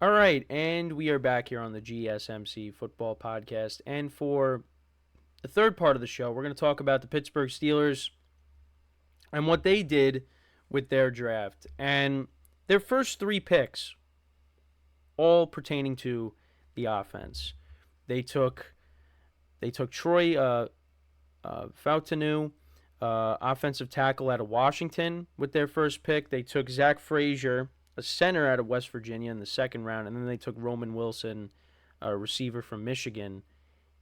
All right, and we are back here on the GSMC Football Podcast. And for the third part of the show, we're going to talk about the Pittsburgh Steelers and what they did with their draft. And their first three picks, all pertaining to the offense. They took Troy Fautanu, offensive tackle out of Washington, with their first pick. They took Zach Frazier, a center out of West Virginia, in the second round, and then they took Roman Wilson, a receiver from Michigan,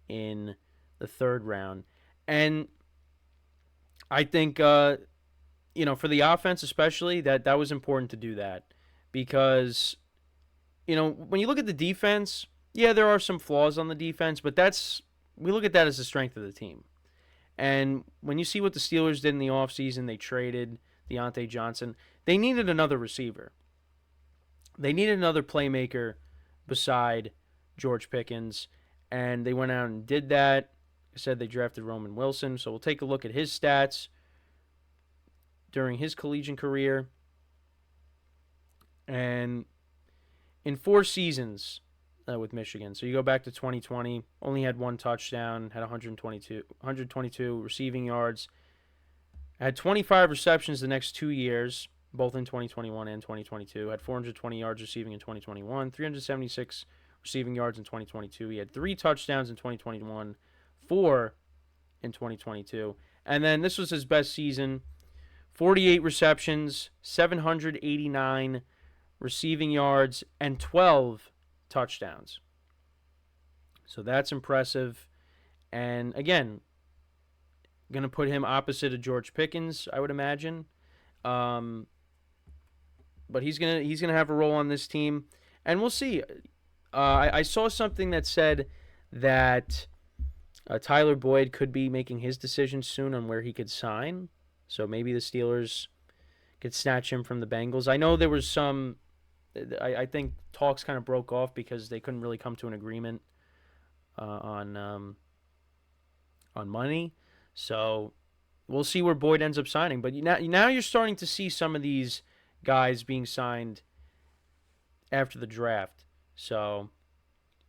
in the third round. And I think, for the offense especially, that was important to do that because, when you look at the defense, yeah, there are some flaws on the defense, but we look at that as the strength of the team. And when you see what the Steelers did in the offseason, they traded Deontay Johnson. They needed another receiver. They needed another playmaker beside George Pickens, and they went out and did that. I said they drafted Roman Wilson, so we'll take a look at his stats during his collegiate career. And in 4 seasons with Michigan, so you go back to 2020, only had 1 touchdown, had 122 receiving yards, had 25 receptions the next 2 years, both in 2021 and 2022. Had 420 yards receiving in 2021, 376 receiving yards in 2022. He had 3 touchdowns in 2021, 4 in 2022. And then this was his best season, 48 receptions, 789 receiving yards, and 12 touchdowns. So that's impressive. And again, going to put him opposite of George Pickens, I would imagine. But he's gonna have a role on this team, and we'll see. I saw something that said that Tyler Boyd could be making his decision soon on where he could sign. So maybe the Steelers could snatch him from the Bengals. I know there was some. I think talks kind of broke off because they couldn't really come to an agreement on money. So we'll see where Boyd ends up signing. But now you're starting to see some of these guys being signed after the draft. So,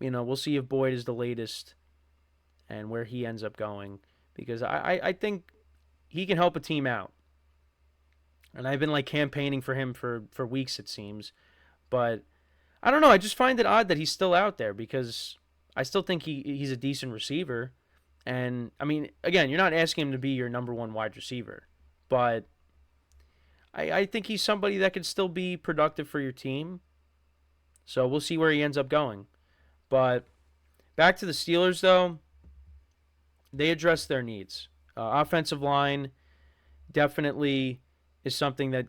we'll see if Boyd is the latest and where he ends up going. Because I think he can help a team out. And I've been campaigning for him for weeks, it seems. But I don't know. I just find it odd that he's still out there because I still think he's a decent receiver. And, again, you're not asking him to be your number 1 wide receiver. But I think he's somebody that could still be productive for your team. So we'll see where he ends up going. But back to the Steelers, though. They addressed their needs. Offensive line definitely is something that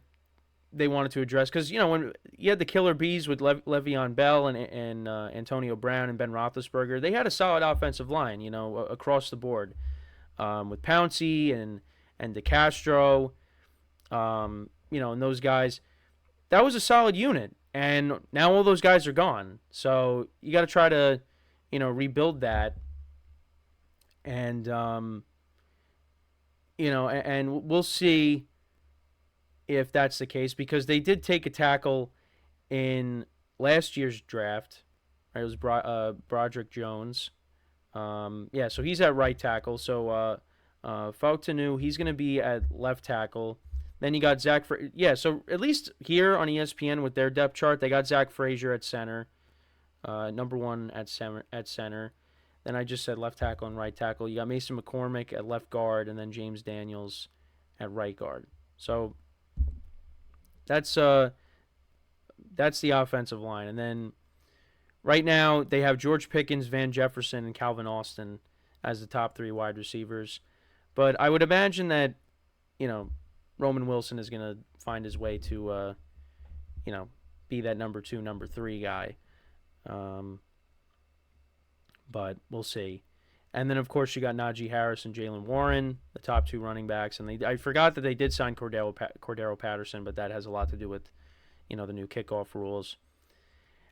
they wanted to address. Because, when you had the killer bees with Le'Veon Bell and Antonio Brown and Ben Roethlisberger, they had a solid offensive line, across the board. With Pouncey and DeCastro, and those guys. That was a solid unit. And now all those guys are gone. So you got to try to, rebuild that. And, and we'll see if that's the case, because they did take a tackle in last year's draft. Right? It was Broderick Jones. So he's at right tackle. So Fautanu, he's going to be at left tackle. Then you got Zach so at least here on ESPN with their depth chart, they got Zach Frazier at center, number 1 at center. Then I just said left tackle and right tackle. You got Mason McCormick at left guard, and then James Daniels at right guard. So that's the offensive line. And then right now they have George Pickens, Van Jefferson, and Calvin Austin as the top 3 wide receivers. But I would imagine that, Roman Wilson is going to find his way to, be that number 2, number 3 guy. But we'll see. And then, of course, you got Najee Harris and Jalen Warren, the top 2 running backs. And I forgot that they did sign Cordero Patterson, but that has a lot to do with, the new kickoff rules.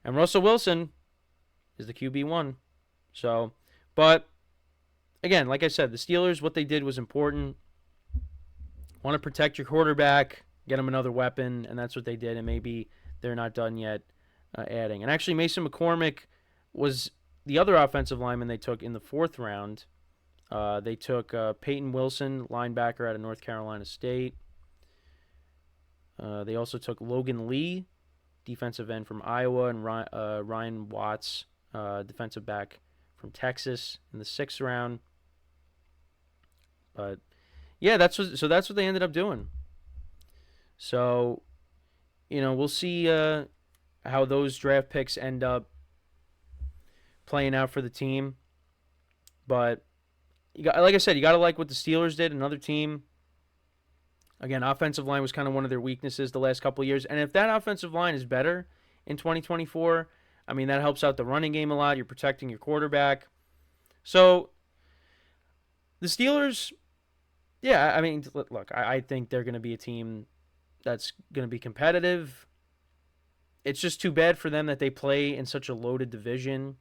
And Russell Wilson is the QB1. So, but, again, like I said, the Steelers, what they did was important. Want to protect your quarterback, get him another weapon, and that's what they did. And maybe they're not done yet adding. And actually, Mason McCormick was the other offensive lineman they took in the 4th round. They took Peyton Wilson, linebacker out of North Carolina State. They also took Logan Lee, defensive end from Iowa, and Ryan Watts, defensive back from Texas in the 6th round. But yeah, that's what they ended up doing. So, we'll see how those draft picks end up playing out for the team. But like I said, you got to like what the Steelers did. Another team. Again, offensive line was kind of one of their weaknesses the last couple of years. And if that offensive line is better in 2024, I mean, that helps out the running game a lot. You're protecting your quarterback. So, the Steelers, yeah, I mean, look, I think they're going to be a team that's going to be competitive. It's just too bad for them that they play in such a loaded division.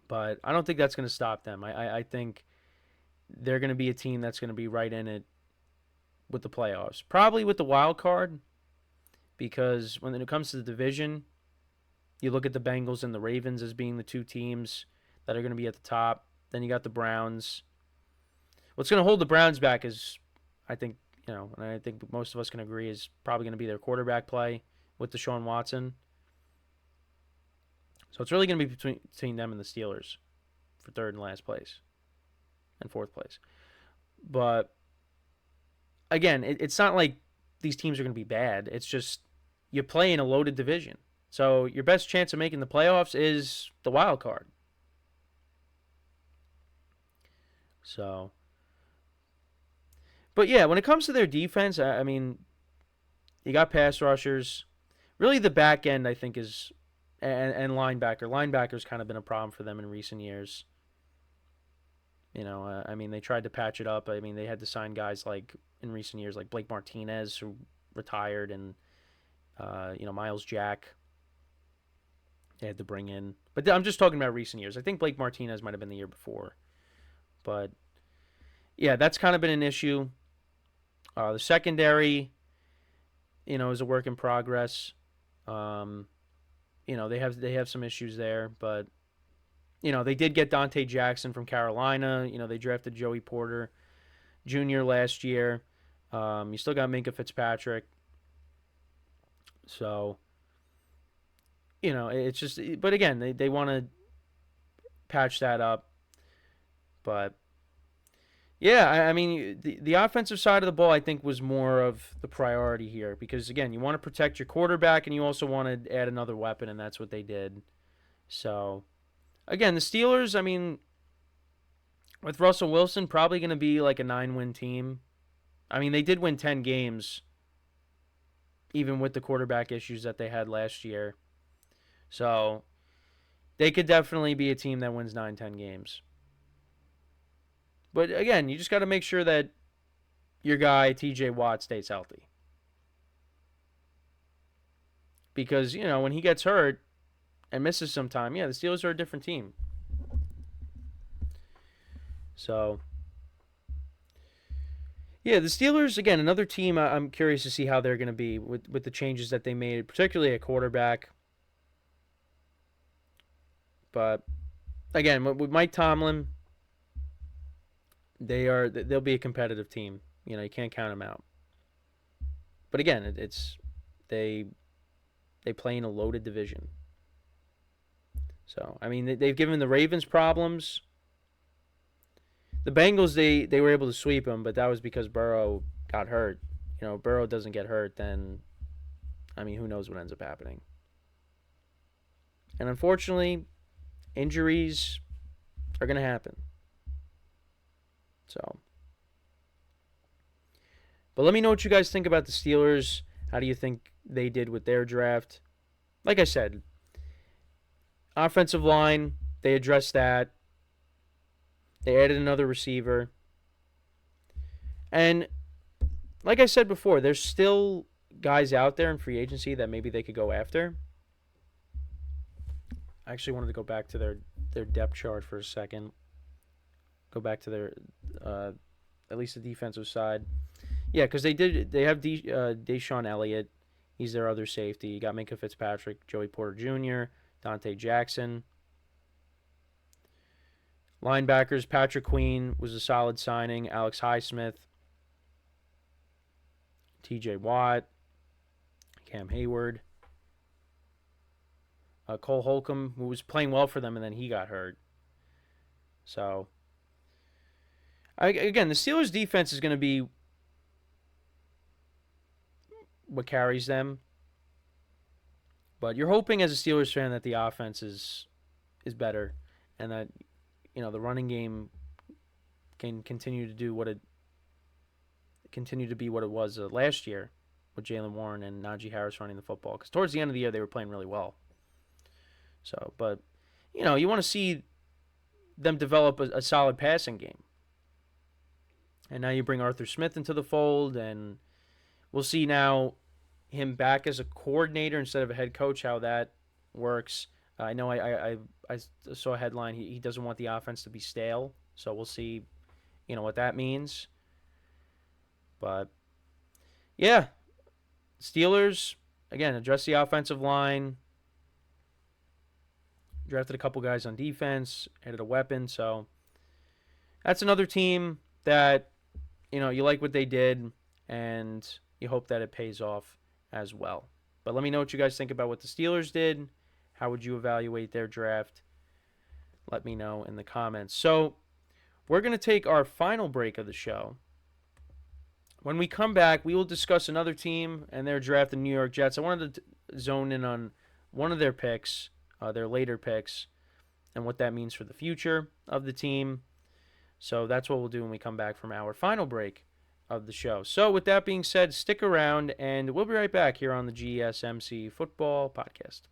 But I don't think that's going to stop them. I think they're going to be a team that's going to be right in it with the playoffs. Probably with the wild card, because when it comes to the division, you look at the Bengals and the Ravens as being the 2 teams that are going to be at the top. Then you got the Browns. What's going to hold the Browns back is, I think, and I think most of us can agree, is probably going to be their quarterback play with Deshaun Watson. So it's really going to be between them and the Steelers for 3rd and last place and 4th place. But again, it's not like these teams are going to be bad. It's just you play in a loaded division. So your best chance of making the playoffs is the wild card. So, but yeah, when it comes to their defense, I mean, you got pass rushers. Really, the back end, I think, is and linebacker. Linebacker's kind of been a problem for them in recent years. I mean, they tried to patch it up. I mean, they had to sign guys like in recent years, like Blake Martinez, who retired, and Miles Jack. They had to bring in, but I'm just talking about recent years. I think Blake Martinez might have been the year before, but yeah, that's kind of been an issue. The secondary, is a work in progress. They have some issues there, but they did get Dante Jackson from Carolina. They drafted Joey Porter Jr. last year. You still got Minkah Fitzpatrick. So, it's just, but again, they want to patch that up. But yeah, I mean, the offensive side of the ball, I think, was more of the priority here because, again, you want to protect your quarterback and you also want to add another weapon, and that's what they did. So, again, the Steelers, I mean, with Russell Wilson, probably going to be like a 9-win team. I mean, they did win 10 games, even with the quarterback issues that they had last year. So, they could definitely be a team that wins 9-10 games. But again, you just got to make sure that your guy, T.J.Watt, stays healthy. Because, when he gets hurt and misses some time, yeah, the Steelers are a different team. So, yeah, the Steelers, again, another team I'm curious to see how they're going to be with the changes that they made, particularly at quarterback. But, again, with Mike Tomlin, they'll be a competitive team. You can't count them out. But again, they play in a loaded division. So, I mean, they've given the Ravens problems. The Bengals, they were able to sweep them, but that was because Burrow got hurt. Burrow doesn't get hurt, then, I mean, who knows what ends up happening. And unfortunately, injuries are going to happen. So, but let me know what you guys think about the Steelers. How do you think they did with their draft? Like I said, offensive line, they addressed that. They added another receiver. And like I said before, there's still guys out there in free agency that maybe they could go after. I actually wanted to go back to their depth chart for a second. Go back to their, at least the defensive side. Yeah, because they have Deshaun Elliott. He's their other safety. You got Minka Fitzpatrick, Joey Porter Jr., Dante Jackson. Linebackers, Patrick Queen was a solid signing. Alex Highsmith, T.J.Watt, Cam Hayward. Cole Holcomb, who was playing well for them, and then he got hurt. So, again, the Steelers' defense is going to be what carries them. But you're hoping as a Steelers fan that the offense is better, and that the running game can continue to be what it was last year with Jaylen Warren and Najee Harris running the football. Because towards the end of the year, they were playing really well. So, but you want to see them develop a solid passing game. And now you bring Arthur Smith into the fold, and we'll see now him back as a coordinator instead of a head coach, how that works. I know I saw a headline, he doesn't want the offense to be stale, so we'll see, what that means. But, yeah, Steelers, again, address the offensive line, drafted a couple guys on defense, added a weapon, so that's another team that, you like what they did, and you hope that it pays off as well. But let me know what you guys think about what the Steelers did. How would you evaluate their draft? Let me know in the comments. So we're going to take our final break of the show. When we come back, we will discuss another team and their draft, the New York Jets. I wanted to zone in on one of their picks, their later picks, and what that means for the future of the team. So that's what we'll do when we come back from our final break of the show. So with that being said, stick around, and we'll be right back here on the GSMC Football Podcast.